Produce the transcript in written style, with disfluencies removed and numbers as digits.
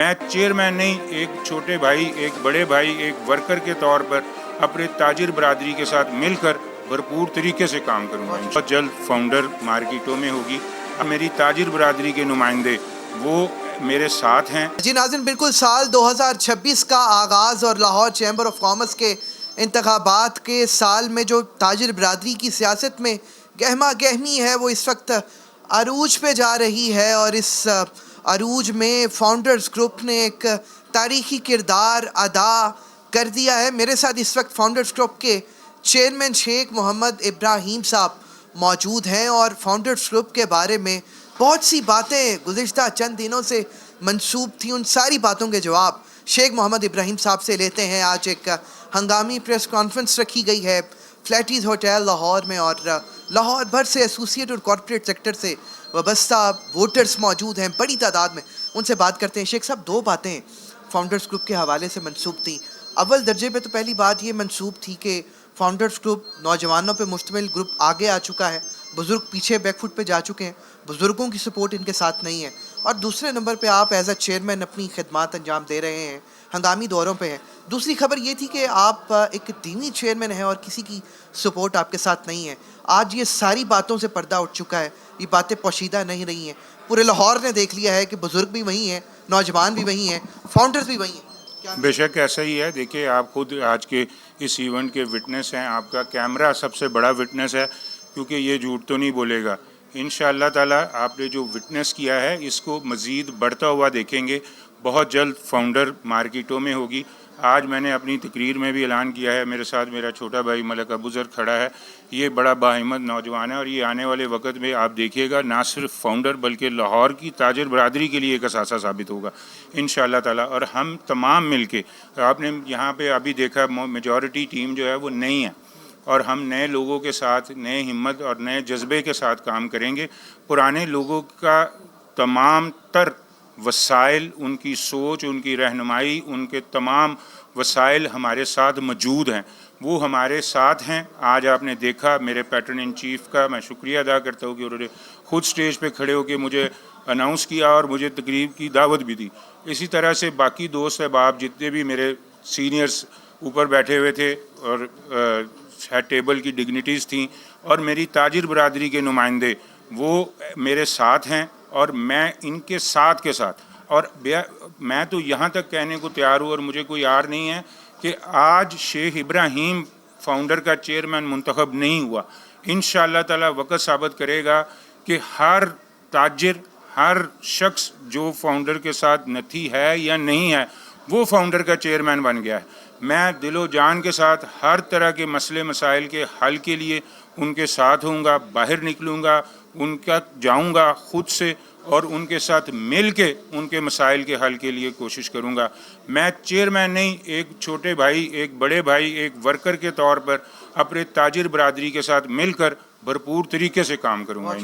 मैं चेयरमैन नहीं, एक छोटे भाई, एक बड़े भाई, एक वर्कर के तौर पर अपने ताजिर बरादरी के साथ मिलकर भरपूर तरीके से काम करूँगा। बहुत जल्द फाउंडर मार्केटों में होगी। मेरी ताजिर बरादरी के नुमाइंदे वो मेरे साथ हैं। जी नाज़रीन, बिल्कुल साल 2026 का आगाज़ और लाहौर चैम्बर ऑफ कॉमर्स के इंतखाबात के साल में जो ताजिर बरादरी की सियासत में गहमा गहमी है वो इस वक्त अरूज पे जा रही है, और इस अरूज में फाउंडर्स ग्रुप ने एक तारीखी किरदार अदा कर दिया है। मेरे साथ इस वक्त फाउंडर्स ग्रुप के चेयरमैन शेख मोहम्मद इब्राहीम साहब मौजूद हैं, और फाउंडर्स ग्रुप के बारे में बहुत सी बातें गुज़िश्ता चंद दिनों से मंसूब थी। उन सारी बातों के जवाब शेख मोहम्मद इब्राहीम साहब से लेते हैं। आज एक हंगामी प्रेस कॉन्फ्रेंस रखी गई है फ्लैटीज़ होटल लाहौर में, और लाहौर भर से एसोसिएट और कॉर्पोरेट सेक्टर से वाबस्ता वोटर्स मौजूद हैं बड़ी तादाद में। उनसे बात करते हैं। शेख साहब, दो बातें फाउंडर्स ग्रुप के हवाले से मंसूब थी। अव्वल दर्जे पे तो पहली बात ये मंसूब थी कि फाउंडर्स ग्रुप नौजवानों पे मुश्तमिल ग्रुप आगे आ चुका है, बुज़ुर्ग पीछे बैकफुट पे जा चुके हैं, बुज़ुर्गों की सपोर्ट इनके साथ नहीं है। और दूसरे नंबर पे आप एज अ चेयरमैन अपनी खिदमत अंजाम दे रहे हैं, हंगामी दौरों पे हैं। दूसरी खबर ये थी कि आप एक दीनी चेयरमैन हैं और किसी की सपोर्ट आपके साथ नहीं है। आज ये सारी बातों से पर्दा उठ चुका है, ये बातें पोशीदा नहीं रही हैं। पूरे लाहौर ने देख लिया है कि बुज़ुर्ग भी वही हैं, नौजवान भी वही हैं, फाउंडर्स भी वही हैं। बेशक ऐसा ही है। देखिए, आप खुद आज के इस इवेंट के विटनेस हैं। आपका कैमरा सबसे बड़ा विटनेस है, क्योंकि ये झूठ तो नहीं बोलेगा। इंशाअल्लाह ताला आपने जो विटनेस किया है इसको मज़ीद बढ़ता हुआ देखेंगे। बहुत जल्द फाउंडर मार्केटों में होगी। आज मैंने अपनी तकरीर में भी ऐलान किया है, मेरे साथ मेरा छोटा भाई मलक अबूज़र खड़ा है। ये बड़ा बाहिम्मत नौजवान है, और ये आने वाले वक्त में आप देखिएगा ना सिर्फ फाउंडर बल्कि लाहौर की ताजिर बरादरी के लिए एक असासा साबित होगा इंशाअल्लाह ताला। और हम तमाम मिल के, आपने यहाँ पे अभी देखा मेजॉरिटी टीम जो है वो नई है, और हम नए लोगों के साथ नए हिम्मत और नए जज्बे के साथ काम करेंगे। पुराने लोगों का तमाम तर वसाइल, उनकी सोच, उनकी रहनुमाई, उनके तमाम वसाइल हमारे साथ मौजूद हैं, वो हमारे साथ हैं। आज आपने देखा मेरे पैटर्न इन चीफ़ का मैं शुक्रिया अदा करता हूँ कि उन्होंने खुद स्टेज पे खड़े होकर मुझे अनाउंस किया और मुझे तकरीब की दावत भी दी। इसी तरह से बाकी दोस्त अहबाब जितने भी मेरे सीनियर्स ऊपर बैठे हुए थे, और हेड टेबल की डिग्निटीज़ थी, और मेरी ताजिर बरादरी के नुमाइंदे वो मेरे साथ हैं, और मैं इनके साथ के साथ। और मैं तो यहाँ तक कहने को तैयार हूँ, और मुझे कोई यार नहीं है कि आज शेख इब्राहीम फाउंडर का चेयरमैन मुंतखब नहीं हुआ। इंशाअल्लाह ताला वक्त साबित करेगा कि हर ताजिर, हर शख्स जो फाउंडर के साथ नथी है या नहीं है, वो फाउंडर का चेयरमैन बन गया है। मैं दिलो जान के साथ हर तरह के मसले मसाइल के हल के लिए उनके साथ होऊंगा, बाहर निकलूँगा, उनका जाऊंगा खुद से, और उनके साथ मिल के उनके मसाइल के हल के लिए कोशिश करूंगा। मैं चेयरमैन नहीं, एक छोटे भाई, एक बड़े भाई, एक वर्कर के तौर पर अपने ताजिर बरादरी के साथ मिलकर भरपूर तरीके से काम करूंगा।